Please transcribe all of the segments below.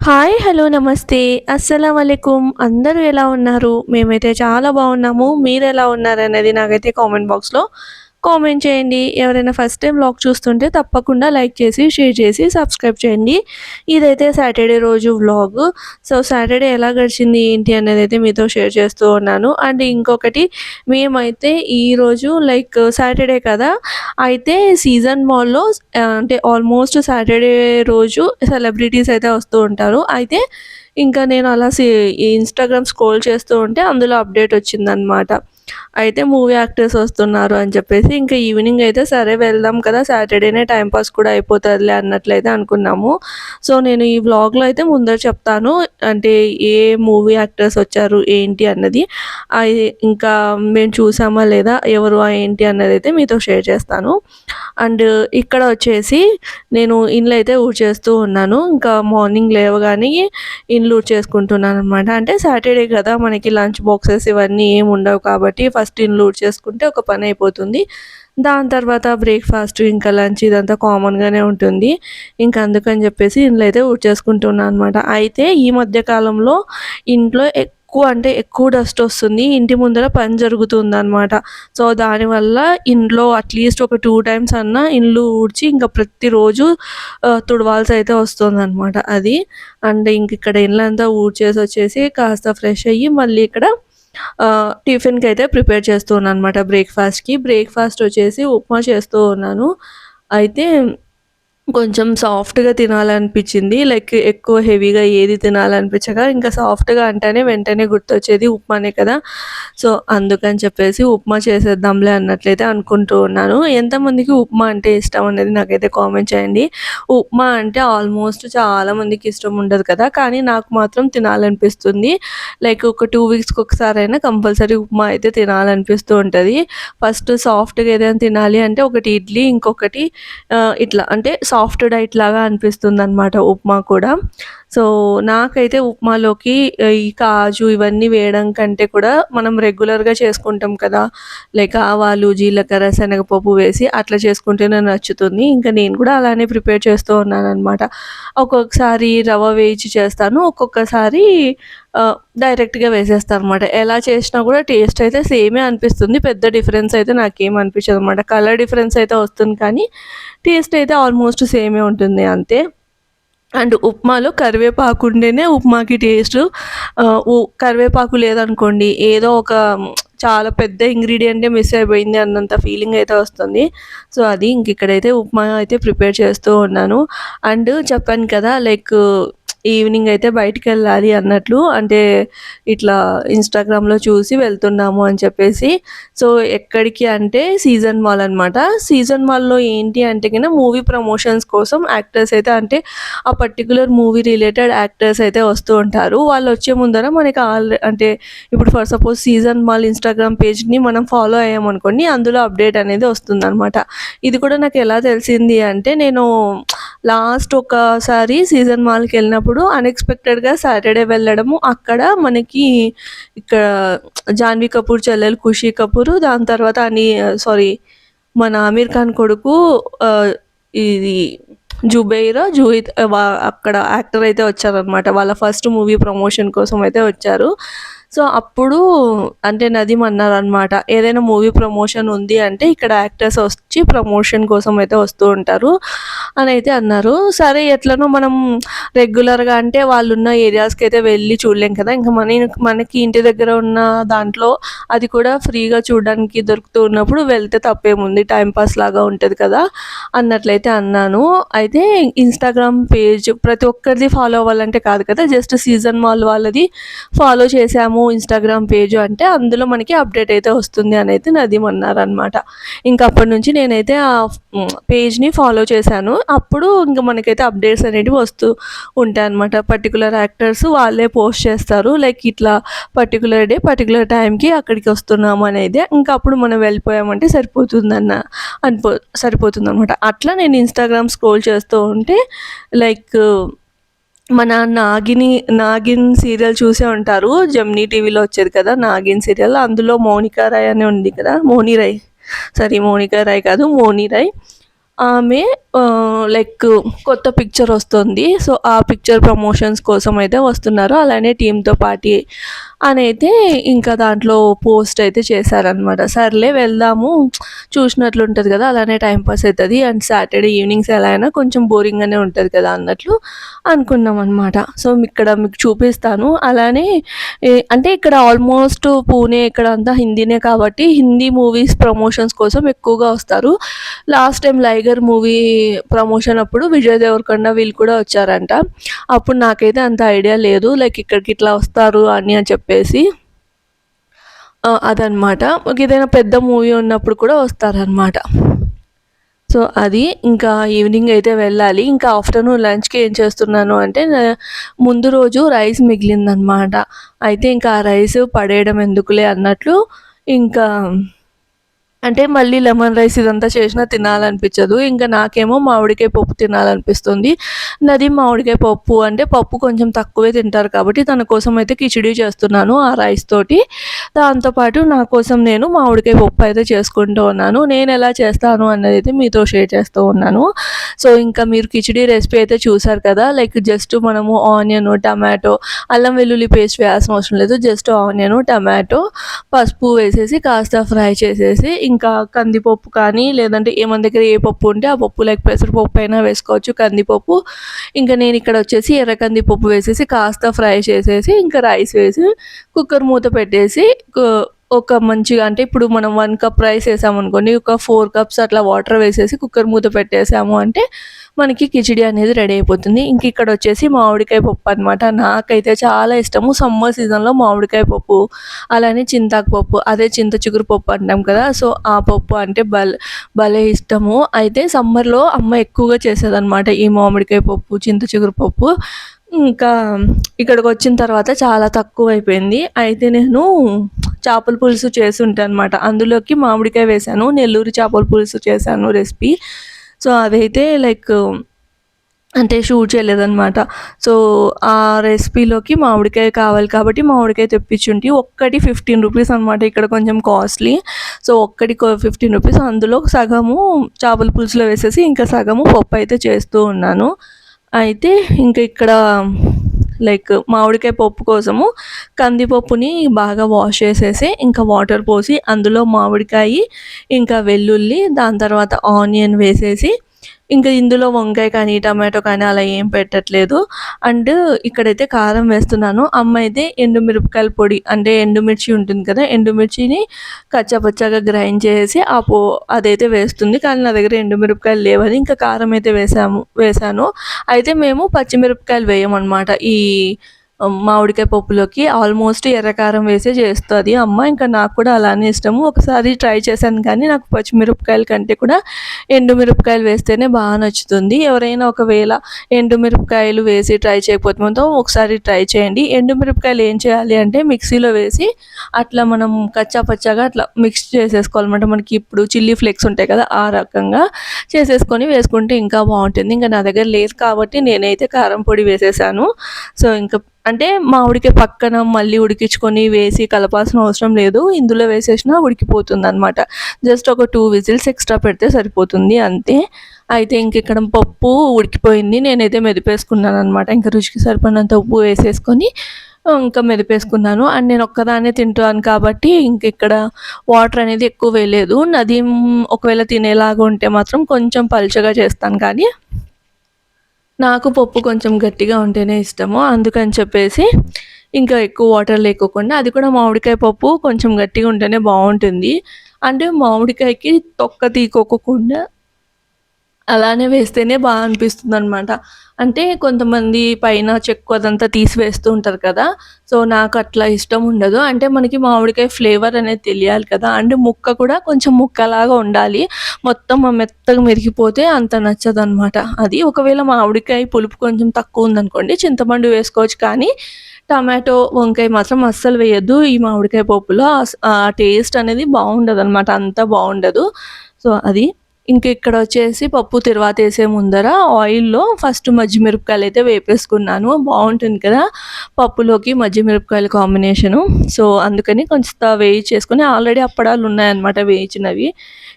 Hi! Hello! నమస్తే. అస్సలామలైకుం. అందరూ ఎలా ఉన్నారు? మేమైతే చాలా బాగున్నాము. మీరెలా ఉన్నారనేది నాకైతే కామెంట్ బాక్స్‌లో కామెంట్ చేయండి. ఎవరైనా ఫస్ట్ టైమ్ వ్లాగ్ చూస్తుంటే తప్పకుండా లైక్ చేసి, షేర్ చేసి, సబ్స్క్రైబ్ చేయండి. ఇదైతే సాటర్‌డే రోజు వ్లాగ్. సో, సాటర్‌డే ఎలా గడిచింది ఏంటి అనేదైతే మీతో షేర్ చేస్తూ ఉన్నాను. అండ్ ఇంకొకటి మేమైతే ఈరోజు సాటర్‌డే కదా! అయితే సీజన్ మాల్‌లో అంటే ఆల్మోస్ట్ సాటర్‌డే రోజు సెలబ్రిటీస్ అయితే వస్తూ ఉంటారు. అయితే ఇంకా నేను అలా ఇన్‌స్టాగ్రామ్ స్క్రోల్ చేస్తూ ఉంటే అందులో అప్డేట్ వచ్చిందనమాట. అయితే మూవీ యాక్టర్స్ వస్తున్నారు అని చెప్పేసి ఇంకా ఈవినింగ్ అయితే సరే వెళ్దాం కదా! సాటర్‌డేనే టైమ్ పాస్ కూడా అయిపోతదిలే అన్నట్లయితే అనుకున్నాము. సో, నేను ఈ వ్లాగ్‌లో అయితే ముందర చెప్తాను. అంటే ఏ మూవీ యాక్టర్స్ వచ్చారు ఏంటి అన్నది. ఇంకా మేము చూసామా లేదా? ఎవరు ఏంటి అన్నదైతే మీతో షేర్ చేస్తాను. అండ్ ఇక్కడ వచ్చేసి నేను ఇళ్ళైతే ఊడ్చేస్తూ ఉన్నాను. ఇంకా మార్నింగ్ లేవగానే ఇల్లు ఊడ్చేసుకుంటున్నాననమాట. అంటే సాటర్‌డే కదా! మనకి లంచ్ బాక్సెస్ ఇవన్నీ ఏమి ఉండవు కాబట్టి ఫస్ట్ ఇల్లు ఊడ్చేసుకుంటే ఒక పని అయిపోతుంది. దాని తర్వాత బ్రేక్‌ఫాస్ట్ ఇంకా లంచ్ ఇదంతా కామన్‌గానే ఉంటుంది. ఇంక అందుకని చెప్పేసి ఇళ్ళైతే ఊడ్చేసుకుంటున్నా అనమాట. అయితే ఈ మధ్య కాలంలో ఇంట్లో ఎక్కువ డస్ట్ ఒస్తుంది. ఇంటి ముందర పని జరుగుతుందనమాట. సో, దానివల్ల ఇంట్లో అట్‌లీస్ట్ ఒక 2 టైమ్స్ అన్నా ఇల్లు ఊడ్చి ఇంక ప్రతిరోజు తుడవాల్సయితే వస్తుందనమాట అది. అండ్ ఇంకిక్కడ ఇల్లంతా ఊడ్చేసొచ్చేసి కాస్త ఫ్రెష్ అయ్యి మళ్ళీ ఇక్కడ టిఫిన్‌కైతే ప్రిపేర్ చేస్తూ ఉన్నాననమాట బ్రేక్‌ఫాస్ట్‌కి. బ్రేక్‌ఫాస్ట్ వచ్చేసి ఉప్మా చేస్తూ ఉన్నాను. అయితే కొంచెం సాఫ్ట్‌గా తినాలనిపిచ్చింది. ఎక్కువ హెవీగా ఏది తినాలనిపించక ఇంకా సాఫ్ట్‌గా అంటేనే వెంటనే గుర్తొచ్చేది ఉప్మానే కదా! సో, అందుకని చెప్పేసి ఉప్మా చేసేద్దాంలే అన్నట్లయితే అనుకుంటూ ఉన్నాను. ఎంతమందికి ఉప్మా అంటే ఇష్టం అనేది నాకైతే కామెంట్ చేయండి. ఉప్మా అంటే ఆల్మోస్ట్ చాలా మందికి ఇష్టం ఉండదు కదా! కానీ నాకు మాత్రం తినాలనిపిస్తుంది. ఒక 2 వీక్స్‌కి ఒకసారైనా కంపల్సరీ ఉప్మా అయితే తినాలనిపిస్తూ ఉంటది. ఫస్ట్ సాఫ్ట్‌గా ఏదైనా తినాలి అంటే ఒకటి ఇడ్లీ, ఇంకొకటి ఇట్లా అంటే సాఫ్ట్ డైట్ లాగా అనిపిస్తుందనమాట ఉప్మా కూడా. సో, నాకైతే ఉప్మాలోకి ఈ కాజు ఇవన్నీ వేయడం కంటే కూడా మనం రెగ్యులర్‌గా చేసుకుంటాం కదా! ఆవాలు, జీలకర్ర, శనగపప్పు వేసి అట్లా చేసుకుంటేనే నచ్చుతుంది. ఇంకా నేను కూడా అలానే ప్రిపేర్ చేస్తూ ఉన్నాననమాట. ఒక్కొక్కసారి రవ్వ వేయించి చేస్తాను. ఒక్కొక్కసారి డైరెక్ట్‌గా వేసేస్తాననమాట. ఎలా చేసినా కూడా టేస్ట్ అయితే సేమే అనిపిస్తుంది. పెద్ద డిఫరెన్స్ అయితే నాకేం అనిపించదనమాట. కలర్ డిఫరెన్స్ అయితే వస్తుంది కానీ టేస్ట్ అయితే ఆల్మోస్ట్ సేమే ఉంటుంది అంతే. అండ్ ఉప్మాలో కరివేపాకు ఉంటేనే ఉప్మాకి టేస్టు. కరివేపాకు లేదనుకోండి ఏదో ఒక చాలా పెద్ద ఇంగ్రీడియంటే మిస్ అయిపోయింది అన్నంత ఫీలింగ్ అయితే వస్తుంది. సో, అది ఇక్కడైతే ఉప్మా అయితే ప్రిపేర్ చేస్తూ ఉన్నాను. అండ్ చెప్పాను కదా! ఈవినింగ్ అయితే బయటికెళ్ళాలి అన్నట్లు. అంటే ఇట్లా ఇన్‌స్టాగ్రామ్‌లో చూసి వెళ్తున్నాము అని చెప్పేసి. సో, ఎక్కడికి అంటే సీజన్ మాల్ అనమాట. సీజన్ మాల్‌లో ఏంటి అంటే మూవీ ప్రమోషన్స్ కోసం యాక్టర్స్ అయితే అంటే ఆ పర్టిక్యులర్ మూవీ రిలేటెడ్ యాక్టర్స్ అయితే వస్తూ ఉంటారు. వాళ్ళొచ్చే ముందర మనకి అంటే ఇప్పుడు for suppose season mall Instagram పేజ్‌ని మనం ఫాలో అయ్యామనుకోండి అందులో అప్డేట్ అనేది వస్తుందనమాట. ఇది కూడా నాకెలా తెలిసింది అంటే నేను లాస్ట్ ఒకసారి సీజన్ మాల్‌కెళ్ళినప్పుడు అన్‌ఎక్స్‌పెక్టెడ్‌గా సాటర్‌డే వెళ్ళడము. అక్కడ మనకి ఇక్కడ జాన్వీ కపూర్ చెల్లెలు 'ఖుషి కపూర్' దాని తర్వాత మన 'ఆమీర్ ఖాన్' కొడుకు ఇది జూహిద్ అక్కడ యాక్టర్ అయితే వచ్చారనమాట. వాళ్ళ ఫస్ట్ మూవీ ప్రమోషన్ కోసం అయితే వచ్చారు. సో, అప్పుడు అంటే నదీమ్ అన్నారనమాట. ఏదైనా మూవీ ప్రమోషన్ ఉంది అంటే ఇక్కడ యాక్టర్స్ వచ్చి ప్రమోషన్ కోసం అయితే వస్తూ ఉంటారు అనైతే అన్నారు. సరే ఎట్లనో మనం రెగ్యులర్‌గా అంటే వాళ్ళున్న ఏరియాస్‌కైతే వెళ్ళి చూడలేం కదా! ఇంక మనకి ఇంటి దగ్గర ఉన్న దాంట్లో అది కూడా ఫ్రీగా చూడడానికి దొరుకుతూ ఉన్నప్పుడు వెళ్తే తప్పేముంది టైమ్ పాస్ లాగా ఉంటది కదా! అన్నట్లయితే అన్నాను. అయితే ఇన్‌స్టాగ్రామ్ పేజ్ ప్రతి ఒక్కరిది ఫాలో అవ్వాలంటే కాదు కదా! జస్ట్ సీజన్ మాల్ వాళ్ళది ఫాలో చేశాము ఇన్‌స్టాగ్రామ్ పేజ్ అంటే అందులో మనకి అప్డేట్ అయితే వస్తుంది అనైతే నదీమ్ అన్నారనమాట. ఇంక అప్పటి నుంచి నేనైతే పేజ్‌ని ఫాలో చేశాను. అప్పుడు ఇంక మనకైతే అప్డేట్స్ అనేటివి వస్తూ ఉంటాయన్నమాట. పర్టిక్యులర్ యాక్టర్స్ వాళ్ళే పోస్ట్ చేస్తారు. ఇట్లా పర్టిక్యులర్ డే, పర్టిక్యులర్ టైంకి అక్కడికి వస్తున్నాము అనేది. ఇంకా అప్పుడు మనం వెళ్ళిపోయామంటే సరిపోతుందనమాట. అట్లా నేను ఇన్‌స్టాగ్రామ్ స్క్రోల్ చేస్తూ ఉంటే లైక్ మన 'నాగిన్' సీరియల్ చూసే ఉంటారు. జెమినీ టీవీలో వచ్చేది కదా! 'నాగిన్' సీరియల్. అందులో మౌనిక రాయ్ అని ఉంది కదా! మోనీ రాయ్ కాదు మోనీ రాయ్. ఆమె లైక్ కొత్త పిక్చర్ వస్తుంది. సో, ఆ పిక్చర్ ప్రమోషన్స్ కోసం అయితే వస్తున్నారు. అలానే టీమ్‌తో పాటి అనైతే ఇంకా దాంట్లో పోస్ట్ అయితే చేశారనమాట. సర్లే వెళ్దాము చూసినట్లుంటది కదా! అలానే టైమ్ పాస్ అయితది. అండ్ సాటర్‌డే ఈవినింగ్స్ ఎలా అయినా కొంచెం బోరింగ్‌గానే ఉంటది కదా! అన్నట్లు అనుకున్నామనమాట. సో, ఇక్కడ మీకు చూపిస్తాను. అలానే అంటే ఇక్కడ ఆల్మోస్ట్ పూణే ఇక్కడంతా హిందీనే కాబట్టి హిందీ మూవీస్ ప్రమోషన్స్ కోసం ఎక్కువగా వస్తారు. లాస్ట్ టైం 'లైగర్' మూవీ ప్రమోషన్ అప్పుడు విజయ్ దేవరకొండ వీళ్ళు కూడా వచ్చారంట. అప్పుడు నాకైతే అంత ఐడియా లేదు. లైక్ ఇక్కడికి ఇట్లా వస్తారు అని చెప్పేసి. అదనమాట. ఏదైనా పెద్ద మూవీ ఉన్నప్పుడు కూడా వస్తారనమాట. సో, అది ఇంకా ఈవినింగ్ అయితే వెళ్ళాలి. ఇంకా ఆఫ్టర్‌నూన్ లంచ్‌కి ఏం చేస్తున్నాను అంటే ముందు రోజు రైస్ మిగిలిందనమాట. అయితే ఇంకా ఆ రైస్ పడేయడం ఎందుకులే అన్నట్లు ఇంకా అంటే మళ్ళీ లెమన్ రైస్ ఇదంతా చేసినా తినాలనిపించదు. ఇంకా నాకేమో మామిడికాయ పప్పు తినాలనిపిస్తుంది. నాది మామిడికాయ పప్పు అంటే పప్పు కొంచెం తక్కువే తింటారు కాబట్టి తన కోసం అయితే కిచిడీ చేస్తున్నాను ఆ రైస్ తోటి. దాంతో పాటు నా కోసం నేను మామిడికాయ పప్పు అయితే చేసుకుంటూ ఉన్నాను. నేనెలా చేస్తాను అన్నదైతే మీతో షేర్ చేస్తూ ఉన్నాను. సో, ఇంకా మీరు కిచిడీ రెసిపీ అయితే చూసారు కదా! లైక్ జస్ట్ మనము ఆనియను, టమాటో, అల్లం వెల్లుల్లి పేస్ట్ వేయాల్సిన అవసరం లేదు. జస్ట్ ఆనియను, టమాటో, పసుపు వేసేసి కాస్త ఫ్రై చేసేసి ఇంకా కందిపప్పు కానీ లేదంటే మన దగ్గర ఏ పప్పు ఉంటే ఆ పప్పు లైక్ పెసరపప్పు అయినా వేసుకోవచ్చు, కందిపప్పు. ఇంకా నేను ఇక్కడ వచ్చేసి ఎర్ర కందిపప్పు వేసేసి కాస్త ఫ్రై చేసేసి ఇంకా రైస్ వేసి కుక్కర్ మూత పెట్టేసి ఒక మంచిగా అంటే ఇప్పుడు మనం 1 కప్ రైస్ వేసామనుకోండి, ఒక 4 కప్స్ అట్లా వాటర్ వేసేసి కుక్కర్ మూత పెట్టేసాము అంటే మనకి కిచిడి అనేది రెడీ అయిపోతుంది. ఇంక ఇక్కడ వచ్చేసి మామిడికాయ పప్పు అనమాట. నాకైతే చాలా ఇష్టము. సమ్మర్ సీజన్‌లో మామిడికాయ పప్పు, అలానే చింతాకు పప్పు, అదే చింత చిగురు పప్పు అంటాం కదా! సో, ఆ పప్పు అంటే భలే ఇష్టము. అయితే సమ్మర్‌లో అమ్మ ఎక్కువగా చేసేదనమాట ఈ మామిడికాయ పప్పు, చింత చిగురు పప్పు. ఇంకా ఇక్కడికొచ్చిన తర్వాత చాలా తక్కువైపోయింది. అయితే నేను చేపల పులుసు చేసుంటా అనమాట. అందులోకి మామిడికాయ వేశాను. నెల్లూరు చేపల పులుసు చేశాను రెసిపీ. సో, అదైతే లైక్ అంటే షూట్ చేయలేదనమాట. సో, ఆ రెసిపీలోకి మామిడికాయ కావాలి కాబట్టి మామిడికాయ తెప్పించుంటి. ఒక్కటి 15 రూపీస్ అనమాట. ఇక్కడ కొంచెం కాస్ట్‌లీ. సో, ఒక్కటి 15 రూపీస్. అందులో సగము చేపల పులుసులో వేసేసి ఇంకా సగము పప్పు అయితే చేస్తూ ఉన్నాను. అయితే ఇంక ఇక్కడ లైక్ మామిడికాయ పప్పు కోసము కందిపప్పుని బాగా వాష్ చేసేసి ఇంకా వాటర్ పోసి అందులో మామిడికాయ, ఇంకా వెల్లుల్లి, దాని తర్వాత ఆనియన్ వేసేసి ఇంకా ఇందులో వంకాయ కానీ, టమాటో కానీ అలా ఏం పెట్టట్లేదు. అండ్ ఇక్కడైతే కారం వేస్తున్నాను. అమ్మ అయితే ఎండుమిరపకాయల పొడి అంటే ఎండుమిర్చి ఉంటుంది కదా! ఎండుమిర్చిని కచ్చాపచ్చాగా గ్రైండ్ చేసేసి అదైతే వేస్తుంది. కానీ నా దగ్గర ఎండుమిరపకాయలు లేవని ఇంకా కారం అయితే వేశాను. అయితే మేము పచ్చిమిరపకాయలు వేయమనమాట. ఈ మామిడికాయ పప్పులోకి ఆల్మోస్ట్ ఎర్రకారం వేసే చేస్తది అమ్మ. ఇంకా నాకు కూడా అలానే ఇష్టము. ఒకసారి ట్రై చేశాను కానీ నాకు పచ్చిమిరపకాయల కంటే కూడా ఎండుమిరపకాయలు వేస్తేనే బాగా నచ్చుతుంది. ఎవరైనా ఒకవేళ ఎండుమిరపకాయలు వేసి ట్రై చేయకపోతే మాత్రం ఒకసారి ట్రై చేయండి. ఎండుమిరపకాయలు ఏం చేయాలి అంటే మిక్సీలో వేసి అట్లా మనం కచ్చా పచ్చాగా అట్లా మిక్స్ చేసేసుకోవాలన్నమాట. మనకి ఇప్పుడు చిల్లీ ఫ్లేక్స్ ఉంటాయి కదా! ఆ రకంగా చేసేసుకొని వేసుకుంటే ఇంకా బాగుంటుంది. ఇంకా నా దగ్గర లేదు కాబట్టి నేనైతే కారం పొడి వేసేసాను. సో, ఇంకా అంటే మామిడికాయ పక్కన మళ్ళీ ఉడికించుకొని వేసి కలపాల్సిన అవసరం లేదు. ఇందులో వేసేసినా ఉడికిపోతుందనమాట. జస్ట్ ఒక 2 విజిల్స్ ఎక్స్ట్రా పెడితే సరిపోతుంది అంతే. అయితే ఇంక ఇక్కడ పప్పు ఉడికిపోయింది. నేనైతే మెదిపేసుకున్నాననమాట. ఇంకా రుచికి సరిపడినంత ఉప్పు వేసేసుకొని ఇంకా మెదిపేసుకున్నాను. అండ్ నేను ఒక్కదాన్నే తింటాను కాబట్టి ఇంక ఇక్కడ వాటర్ అనేది ఎక్కువ వేయలేదు. నదీం ఒకవేళ తినేలాగా ఉంటే మాత్రం కొంచెం పల్చగా చేస్తాను కానీ నాకు పప్పు కొంచెం గట్టిగా ఉంటేనే ఇష్టము. అందుకని చెప్పేసి ఇంకా ఎక్కువ వాటర్ లేకోకుండా అది కూడా మామిడికాయ పప్పు కొంచెం గట్టిగా ఉంటేనే బావుంటుంది. అంటే మామిడికాయకి తొక్క తీకోకుండా అలానే వేస్తేనే అనిపిస్తుందనమాట. అంటే కొంతమంది పైన చెక్కు అదంతా తీసివేస్తూ ఉంటారు కదా! సో, నాకు అట్లా ఇష్టం ఉండదు. అంటే మనకి మామిడికాయ ఫ్లేవర్ అనేది తెలియాలి కదా! అండ్ ముక్క కూడా కొంచెం ముక్కలాగా ఉండాలి. మొత్తం మెత్తగా మెరిగిపోతే అంత నచ్చదనమాట. అది ఒకవేళ మామిడికాయ పులుపు కొంచెం తక్కువ ఉందనుకోండి చింతపండు వేసుకోవచ్చు కానీ టమాటో, వంకాయ మాత్రం అస్సలు వేయొద్దు. ఈ మామిడికాయ పప్పులో ఆ టేస్ట్ అనేది బావుండదనమాట. అంత బావుండదు. సో, అది. ఇంక ఇక్కడ వచ్చేసి పప్పు తిరువాతేసే ముందర ఆయిల్‌లో ఫస్ట్ మజ్జిమిరపకాయలైతే వేపేసుకున్నాను. బావుంటుంది కదా! పప్పులోకి మజ్జిగ మిరపకాయల కాంబినేషను. సో, అందుకని కొంచెంత వేయించేసుకొని ఆల్రెడీ అప్పడాలున్నాయన్నమాట వేయించినవి.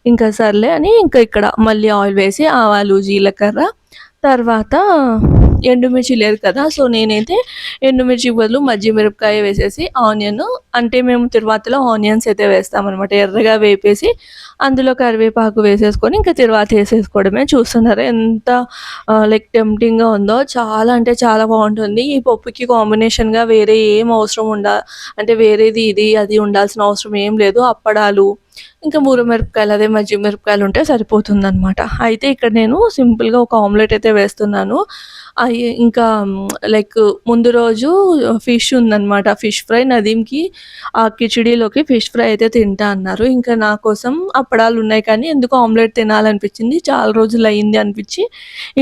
ఇంకా సర్లే అని ఇంకా ఇక్కడ మళ్ళీ ఆయిల్ వేసి ఆవాలు, జీలకర్ర తర్వాత ఎండుమిర్చి లేదు కదా! సో, నేనైతే ఎండుమిర్చి బదులు మజ్జిగ మిరపకాయ వేసేసి ఆనియను అంటే మేము తిరువాతలో ఆనియన్స్ అయితే వేస్తామనమాట. ఎర్రగా వేపేసి అందులో కరివేపాకు వేసేసుకొని ఇంకా తిరువాత ఏసేసుకోవడమే. చూస్తున్నారా ఎంత లైక్ టెంప్టింగ్‌గా ఉందో. చాలా అంటే చాలా బావుంటుంది. ఈ పప్పుకి కాంబినేషన్‌గా వేరే ఏం అవసరం అంటే వేరేది ఇది, అది ఉండాల్సిన అవసరం ఏం లేదు. అప్పడాలు ఇంకా మిరపకాయలు అదే మజ్జిగ మిరపకాయలు ఉంటే సరిపోతుందనమాట. అయితే ఇక్కడ నేను సింపుల్‌గా ఒక ఆమ్లెట్ అయితే వేస్తున్నాను. ఇంకా లైక్ ముందు రోజు ఫిష్ ఉందనమాట. ఫిష్ ఫ్రై నదీమ్‌కి ఆ కిచిడీలోకి ఫిష్ ఫ్రై అయితే తింటా అన్నారు. ఇంకా నా కోసం అప్పడాలున్నాయి కానీ ఎందుకో ఆమ్లెట్ తినాలనిపించింది. చాలా రోజులయింది అనిపించి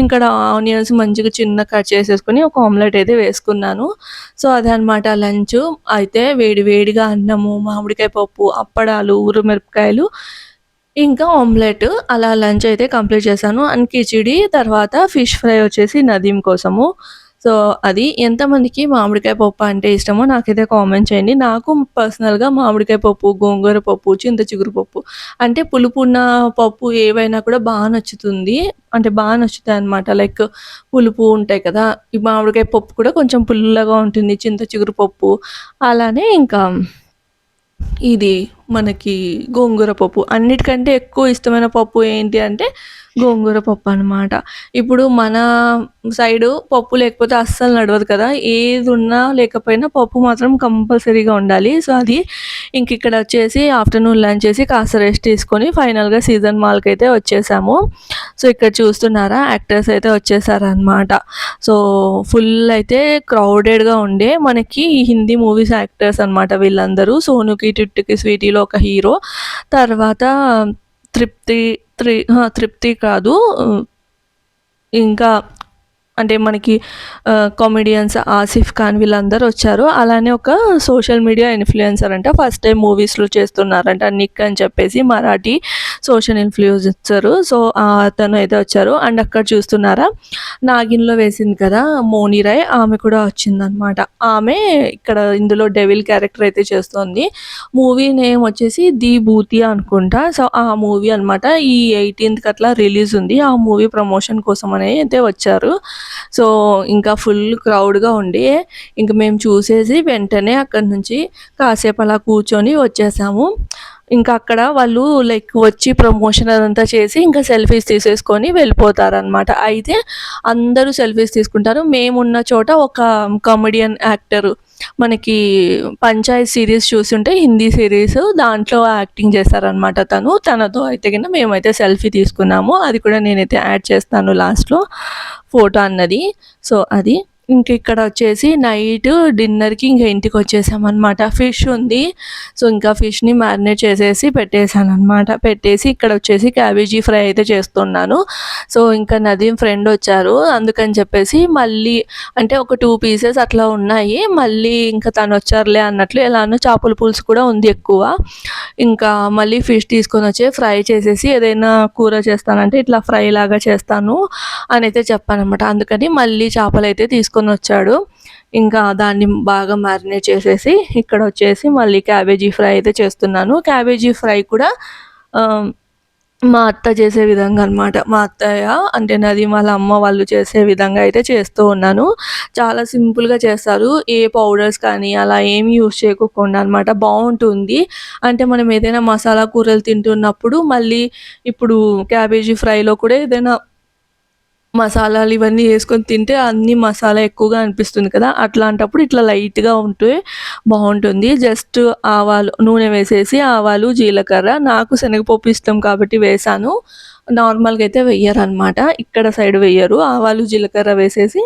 ఇక్కడ ఆనియన్స్ మంచిగా చిన్నగా కట్ చేసేసుకొని ఒక ఆమ్లెట్ అయితే వేసుకున్నాను. సో, అదనమాట లంచు. అయితే వేడి వేడిగా అన్నము, మామిడికాయ పప్పు, అప్పడాలు, మిరపకాయలు ఇంకా ఆమ్లెట్ అలా లంచ్ అయితే కంప్లీట్ చేశాను. అండ్ కిచిడి తర్వాత ఫిష్ ఫ్రై వచ్చేసి నదీమ్ కోసము. సో, అది ఎంతమందికి మామిడికాయ పప్పు అంటే ఇష్టమో నాకైతే కామెంట్ చేయండి. నాకు పర్సనల్‌గా మామిడికాయ పప్పు, గోంగూర పప్పు, చింత చిగురు పప్పు అంటే పులుపున్న పప్పు ఏవైనా కూడా నచ్చుతుంది. అంటే నచ్చుతాయన్నమాట. లైక్ పులుపు ఉంటాయి కదా! ఈ మామిడికాయ పప్పు కూడా కొంచెం పుల్లగా ఉంటుంది. చింత చిగురు పప్పు అలానే ఇంకా ఇది మనకి గోంగూర పప్పు. అన్నిటికంటే ఎక్కువ ఇష్టమైన పప్పు ఏంటి అంటే గోంగూర పప్పు అనమాట. ఇప్పుడు మన సైడు పప్పు లేకపోతే అస్సలు నడవదు కదా! ఏదున్నా లేకపోయినా పప్పు మాత్రం కంపల్సరీగా ఉండాలి. సో, అది ఇక్కడ వచ్చేసి ఆఫ్టర్‌నూన్ లంచ్ చేసి కాస్త రెస్ట్ తీసుకొని ఫైనల్‌గా సీజన్ మాల్‌కైతే వచ్చేసాము. సో, ఇక్కడ చూస్తున్నారా యాక్టర్స్ అయితే వచ్చేసారనమాట. సో, ఫుల్ అయితే క్రౌడెడ్‌గా ఉండే మనకి హిందీ మూవీస్ యాక్టర్స్ అనమాట వీళ్ళందరూ. 'సోనూకి టిట్టుకి స్వీటీలో' ఒక హీరో. తర్వాత తృప్తి తృప్తి కాదు. ఇంకా అంటే మనకి కామెడియన్స్ ఆసిఫ్ ఖాన్ వీళ్ళందరూ వచ్చారు. అలానే ఒక సోషల్ మీడియా ఇన్‌ఫ్లుయెన్సర్ అంట. ఫస్ట్ టైమ్ మూవీస్‌లో చేస్తున్నారంట. నిక్ అని చెప్పేసి మరాఠీ సోషల్ ఇన్‌ఫ్లుయెన్సరు. సో, అతను అయితే వచ్చారు. అండ్ అక్కడ చూస్తున్నారా నాగిన్‌లో వేసింది కదా! మోని రాయ్ ఆమె కూడా వచ్చిందనమాట. ఆమె ఇక్కడ ఇందులో డెవిల్ క్యారెక్టర్ అయితే చేస్తోంది. మూవీ నేమ్ వచ్చేసి 'ది భూతియా' అనుకుంటా. సో, ఆ మూవీ అనమాట. ఈ 18థ్ అట్లా రిలీజ్ ఉంది. ఆ మూవీ ప్రమోషన్ కోసం అని అయితే వచ్చారు. సో, ఇంకా ఫుల్ క్రౌడ్‌గా ఉండి ఇంక మేము చూసేసి వెంటనే అక్కడి నుంచి కాసేపు అలా కూర్చొని వచ్చేసాము. ఇంకా అక్కడ వాళ్ళు లైక్ వచ్చి ప్రమోషన్ అదంతా చేసి ఇంకా సెల్ఫీస్ తీసేసుకొని వెళ్ళిపోతారనమాట. అయితే అందరూ సెల్ఫీస్ తీసుకుంటారు. మేమున్న చోట ఒక కామెడియన్ యాక్టరు మనకి 'పంచాయత్' సీరీస్ చూసుంటే హిందీ సీరీస్ దాంట్లో యాక్టింగ్ చేశారనమాట తను. తనతో అయితే గిన మేమైతే సెల్ఫీ తీసుకున్నాము. అది కూడా నేనైతే యాడ్ చేస్తాను లాస్ట్‌లో ఫోటో అన్నది. సో, అది. ఇక్కడ వచ్చేసి నైట్ డిన్నర్‌కి ఇంక ఇంటికొచ్చేసామనమాట. ఫిష్ ఉంది. సో, ఇంకా ఫిష్‌ని మ్యారినేట్ చేసేసి పెట్టేసాననమాట. పెట్టేసి ఇక్కడ వచ్చేసి క్యాబేజీ ఫ్రై అయితే చేస్తున్నాను. సో, ఇంకా నదీమ్ ఫ్రెండ్ వచ్చారు. అందుకని చెప్పేసి మళ్ళీ అంటే ఒక 2 పీసెస్ అట్లా ఉన్నాయి. మళ్ళీ ఇంకా తనొచ్చారులే అన్నట్లు ఎలానో చేపల పులుసు కూడా ఉంది ఎక్కువ. ఇంకా మళ్ళీ ఫిష్ తీసుకొనొచ్చి ఫ్రై చేసేసి ఏదైనా కూర చేస్తానంటే ఇట్లా ఫ్రై లాగా చేస్తాను అనైతే చెప్పాననమాట. అందుకని మళ్ళీ చేపలైతే తీసుకొనొచ్చాడు. ఇంకా దాన్ని బాగా మ్యారినేట్ చేసేసి ఇక్కడ వచ్చేసి మళ్ళీ క్యాబేజీ ఫ్రై అయితే చేస్తున్నాను. క్యాబేజీ ఫ్రై కూడా మా అత్త చేసే విధంగా అనమాట. మా అత్తయ్య అంటే నదీమ్ వాళ్ళ అమ్మ వాళ్ళు చేసే విధంగా అయితే చేస్తూ ఉన్నాను. చాలా సింపుల్‌గా చేస్తారు. ఏ పౌడర్స్ కానీ అలా ఏమి యూజ్ చేయకోకుండా అనమాట. బావుంటుంది. అంటే మనం ఏదైనా మసాలా కూరలు తింటున్నప్పుడు మళ్ళీ ఇప్పుడు క్యాబేజీ ఫ్రైలో కూడా ఏదైనా మసాలాలు ఇవన్నీ యేసుకొని తింటే అన్నీ మసాలా ఎక్కువగా అనిపిస్తుంది కదా! అట్లాంటప్పుడు ఇట్లా లైట్‌గా ఉంటే బావుంటుంది. జస్ట్ ఆవాలు నూనె వేసేసి ఆవాలు, జీలకర్ర నాకు శనగపప్పు ఇష్టం కాబట్టి వేశాను. నార్మల్‌గా అయితే వెయ్యరనమాట. ఇక్కడ సైడ్ వెయ్యరు. ఆవాలు, జీలకర్ర వేసేసి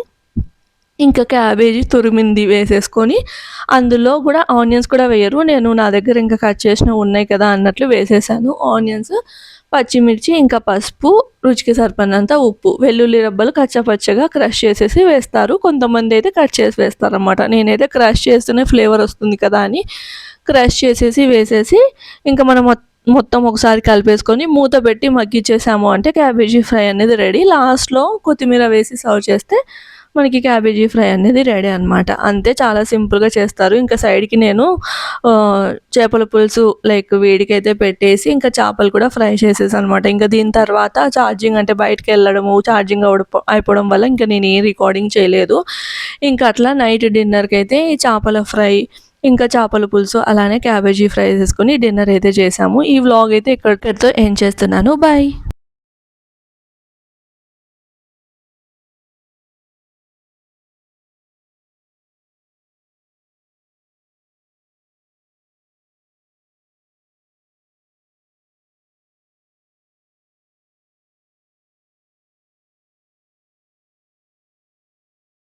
ఇంకా క్యాబేజీ తురిమింది వేసేసుకొని అందులో కూడా ఆనియన్స్ కూడా వేయరు. నేను నా దగ్గర ఇంకా కట్ చేసినవి ఉన్నాయి కదా అన్నట్లు వేసేసాను. ఆనియన్స్, పచ్చిమిర్చి, ఇంకా పసుపు, రుచికి సరిపడినంత ఉప్పు, వెల్లుల్లి రెబ్బలు కచ్చాపచ్చగా క్రష్ చేసేసి వేస్తారు. కొంతమంది అయితే కట్ చేసి వేస్తారనమాట. నేనైతే క్రష్ చేస్తేనే ఫ్లేవర్ వస్తుంది కదా అని క్రష్ చేసేసి వేసేసి ఇంకా మనం మొత్తం ఒకసారి కలిపేసుకొని మూత పెట్టి మగ్గిచ్చేసాము అంటే క్యాబేజీ ఫ్రై అనేది రెడీ. లాస్ట్‌లో కొత్తిమీర వేసి సర్వ్ చేస్తే మనకి క్యాబేజీ ఫ్రై అనేది రెడీ అనమాట. అంతే, చాలా సింపుల్‌గా చేస్తారు. ఇంకా సైడ్‌కి నేను చేపల పులుసు లైక్ వేడికైతే పెట్టేసి ఇంకా చేపలు కూడా ఫ్రై చేసేసాననమాట. ఇంకా దీని తర్వాత ఛార్జింగ్ అంటే బయటికెళ్ళడము, ఛార్జింగ్ అయిపోవడం వల్ల ఇంకా నేనేం రికార్డింగ్ చేయలేదు. ఇంకా అట్లా నైట్ డిన్నర్‌కైతే చేపల ఫ్రై, ఇంకా చేపల పులుసు, అలానే క్యాబేజీ ఫ్రై చేసుకొని డిన్నర్ అయితే చేశాము. ఈ వ్లాగ్ అయితే ఇక్కడితో ఎండ్ చేస్తున్నాను. బాయ్.